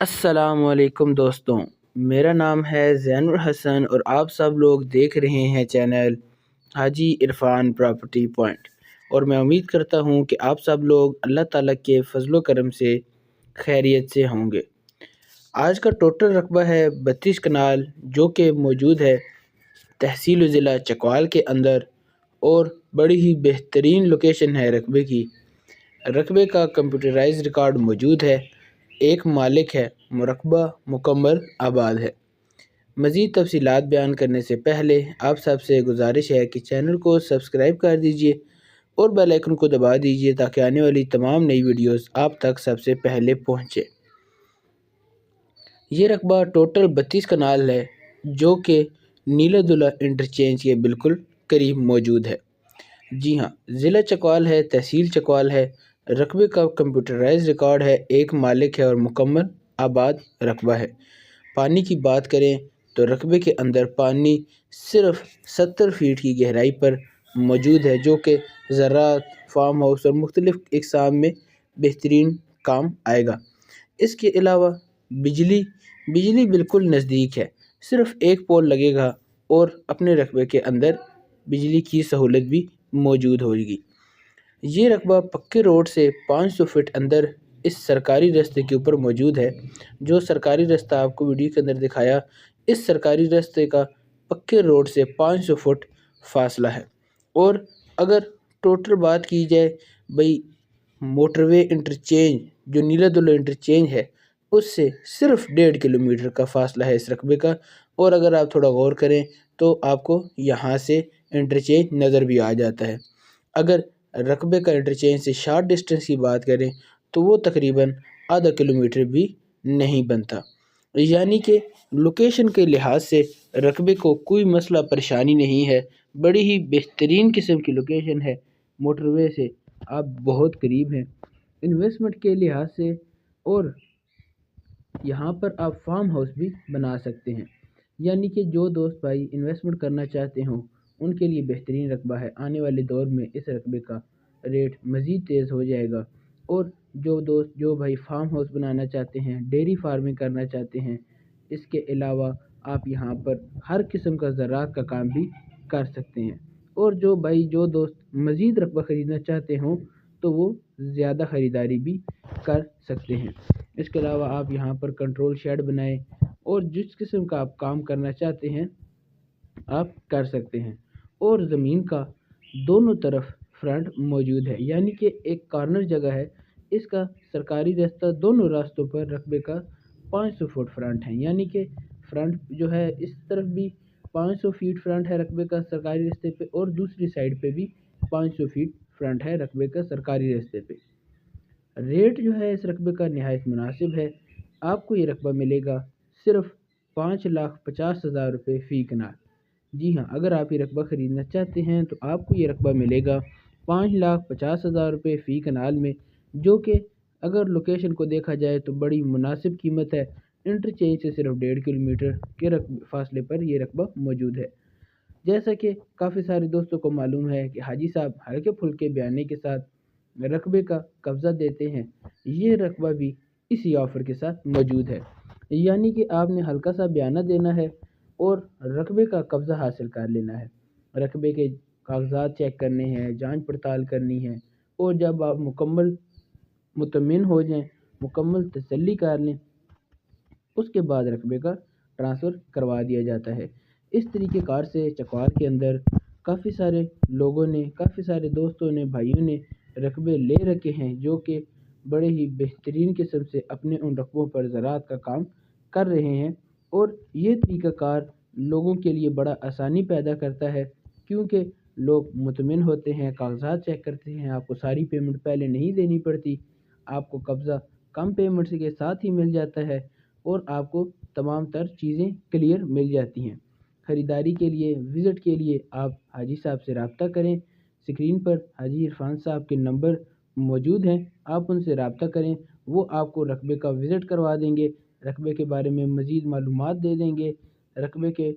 السلام علیکم دوستوں، میرا نام ہے زین الحسن اور آپ سب لوگ دیکھ رہے ہیں چینل حاجی عرفان پراپرٹی پوائنٹ، اور میں امید کرتا ہوں کہ آپ سب لوگ اللہ تعالیٰ کے فضل و کرم سے خیریت سے ہوں گے۔ آج کا ٹوٹل رقبہ ہے 32 کنال، جو کہ موجود ہے تحصیل و ضلع چکوال کے اندر، اور بڑی ہی بہترین لوکیشن ہے رقبے کی۔ رقبے کا کمپیوٹرائز ریکارڈ موجود ہے، ایک مالک ہے، رقبہ مکمل آباد ہے۔ مزید تفصیلات بیان کرنے سے پہلے آپ سب سے گزارش ہے کہ چینل کو سبسکرائب کر دیجئے اور بیل آئیکن کو دبا دیجئے تاکہ آنے والی تمام نئی ویڈیوز آپ تک سب سے پہلے پہنچے۔ یہ رقبہ ٹوٹل 32 کنال ہے، جو کہ نیلا دلہ انٹرچینج کے بالکل قریب موجود ہے۔ جی ہاں، ضلع چکوال ہے، تحصیل چکوال ہے۔ رقبے کا کمپیوٹرائز ریکارڈ ہے، ایک مالک ہے اور مکمل آباد رقبہ ہے۔ پانی کی بات کریں تو رقبے کے اندر پانی صرف 70 فیٹ کی گہرائی پر موجود ہے، جو کہ زراعت، فارم ہاؤس اور مختلف اقسام میں بہترین کام آئے گا۔ اس کے علاوہ بجلی بالکل نزدیک ہے، صرف ایک پول لگے گا اور اپنے رقبے کے اندر بجلی کی سہولت بھی موجود ہوگی۔ یہ رقبہ پکے روڈ سے 500 فٹ اندر اس سرکاری راستے کے اوپر موجود ہے۔ جو سرکاری راستہ آپ کو ویڈیو کے اندر دکھایا، اس سرکاری راستے کا پکے روڈ سے 500 فٹ فاصلہ ہے۔ اور اگر ٹوٹل بات کی جائے موٹر وے انٹرچینج جو نیلا دلہ انٹرچینج ہے، اس سے صرف 1.5 کلومیٹر کا فاصلہ ہے اس رقبے کا۔ اور اگر آپ تھوڑا غور کریں تو آپ کو یہاں سے انٹرچینج نظر بھی آ جاتا ہے۔ اگر رقبے کا انٹرچینج سے شارٹ ڈسٹنس کی بات کریں تو وہ تقریباً آدھا کلومیٹر بھی نہیں بنتا، یعنی کہ لوکیشن کے لحاظ سے رقبے کو کوئی مسئلہ پریشانی نہیں ہے۔ بڑی ہی بہترین قسم کی لوکیشن ہے، موٹر وے سے آپ بہت قریب ہیں انویسٹمنٹ کے لحاظ سے، اور یہاں پر آپ فارم ہاؤس بھی بنا سکتے ہیں، یعنی کہ جو دوست بھائی انویسٹمنٹ کرنا چاہتے ہوں ان کے لیے بہترین رقبہ ہے۔ آنے والے دور میں اس رقبے کا ریٹ مزید تیز ہو جائے گا، اور جو بھائی فارم ہاؤس بنانا چاہتے ہیں، ڈیری فارمنگ کرنا چاہتے ہیں، اس کے علاوہ آپ یہاں پر ہر قسم کا زراعت کا کام بھی کر سکتے ہیں۔ اور جو دوست مزید رقبہ خریدنا چاہتے ہوں تو وہ زیادہ خریداری بھی کر سکتے ہیں۔ اس کے علاوہ آپ یہاں پر کنٹرول شیڈ بنائیں اور جس قسم کا آپ کام کرنا چاہتے ہیں آپ کر سکتے ہیں۔ اور زمین کا دونوں طرف فرنٹ موجود ہے، یعنی کہ ایک کارنر جگہ ہے، اس کا سرکاری راستہ دونوں راستوں پر رقبے کا 500 فٹ فرنٹ ہے، یعنی کہ فرنٹ جو ہے اس طرف بھی 500 فیٹ فرنٹ ہے رقبے کا سرکاری راستے پہ، اور دوسری سائڈ پہ بھی 500 فیٹ فرنٹ ہے رقبے کا سرکاری راستے پہ۔ ریٹ جو ہے اس رقبے کا نہایت مناسب ہے۔ آپ کو یہ رقبہ ملے گا صرف 5,50,000 روپے فی کنال۔ جی ہاں، اگر آپ یہ رقبہ خریدنا چاہتے ہیں تو آپ کو یہ رقبہ ملے گا 5,50,000 روپے فی کنال میں، جو کہ اگر لوکیشن کو دیکھا جائے تو بڑی مناسب قیمت ہے۔ انٹرچینج سے صرف 1.5 کلومیٹر کے فاصلے پر یہ رقبہ موجود ہے۔ جیسا کہ کافی سارے دوستوں کو معلوم ہے کہ حاجی صاحب ہلکے پھلکے بیانے کے ساتھ رقبے کا قبضہ دیتے ہیں، یہ رقبہ بھی اسی آفر کے ساتھ موجود ہے، یعنی کہ آپ نے ہلکا سا بیانہ دینا ہے اور رقبے کا قبضہ حاصل کر لینا ہے۔ رقبے کے کاغذات چیک کرنے ہیں، جانچ پڑتال کرنی ہے، اور جب آپ مکمل مطمئن ہو جائیں، مکمل تسلی کر لیں، اس کے بعد رقبے کا ٹرانسفر کروا دیا جاتا ہے۔ اس طریقے کار سے چکوال کے اندر کافی سارے لوگوں نے، کافی سارے دوستوں نے، بھائیوں نے رقبے لے رکھے ہیں، جو کہ بڑے ہی بہترین قسم سے اپنے ان رقبوں پر زراعت کا کام کر رہے ہیں۔ اور یہ طریقہ کار لوگوں کے لیے بڑا آسانی پیدا کرتا ہے، کیونکہ لوگ مطمئن ہوتے ہیں، کاغذات چیک کرتے ہیں، آپ کو ساری پیمنٹ پہلے نہیں دینی پڑتی، آپ کو قبضہ کم پیمنٹ کے ساتھ ہی مل جاتا ہے، اور آپ کو تمام تر چیزیں کلیئر مل جاتی ہیں۔ خریداری کے لیے، وزٹ کے لیے آپ حاجی صاحب سے رابطہ کریں۔ اسکرین پر حاجی عرفان صاحب کے نمبر موجود ہیں، آپ ان سے رابطہ کریں، وہ آپ کو رقبے کا وزٹ کروا دیں گے، رقبے کے بارے میں مزید معلومات دے دیں گے، رقبے کے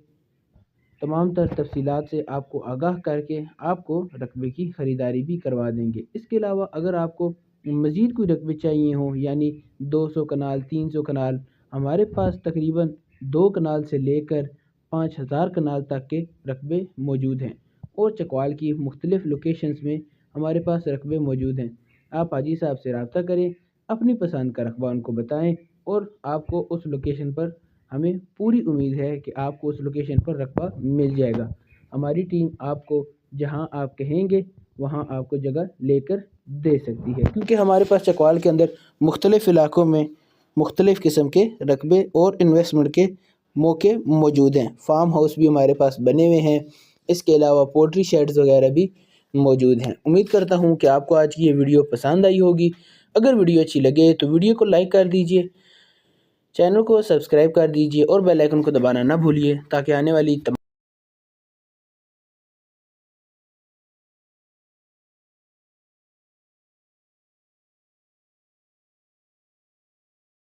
تمام تر تفصیلات سے آپ کو آگاہ کر کے آپ کو رقبے کی خریداری بھی کروا دیں گے۔ اس کے علاوہ اگر آپ کو مزید کوئی رقبے چاہیے ہوں، یعنی 200 کنال، 300 کنال، ہمارے پاس تقریباً 2 کنال سے لے کر 5000 کنال تک کے رقبے موجود ہیں، اور چکوال کی مختلف لوکیشنز میں ہمارے پاس رقبے موجود ہیں۔ آپ حاجی صاحب سے رابطہ کریں، اپنی پسند کا رقبہ ان کو بتائیں، اور آپ کو اس لوکیشن پر ہمیں پوری امید ہے کہ آپ کو اس لوکیشن پر رقبہ مل جائے گا۔ ہماری ٹیم آپ کو جہاں آپ کہیں گے وہاں آپ کو جگہ لے کر دے سکتی ہے، کیونکہ ہمارے پاس چکوال کے اندر مختلف علاقوں میں مختلف قسم کے رقبے اور انویسٹمنٹ کے موقع موجود ہیں۔ فارم ہاؤس بھی ہمارے پاس بنے ہوئے ہیں، اس کے علاوہ پولٹری شیڈز وغیرہ بھی موجود ہیں۔ امید کرتا ہوں کہ آپ کو آج کی یہ ویڈیو پسند آئی ہوگی۔ اگر ویڈیو اچھی لگے تو ویڈیو کو لائک کر دیجئے، چینل کو سبسکرائب کر دیجئے اور بیل آئیکن کو دبانا نہ بھولیے، تاکہ آنے والی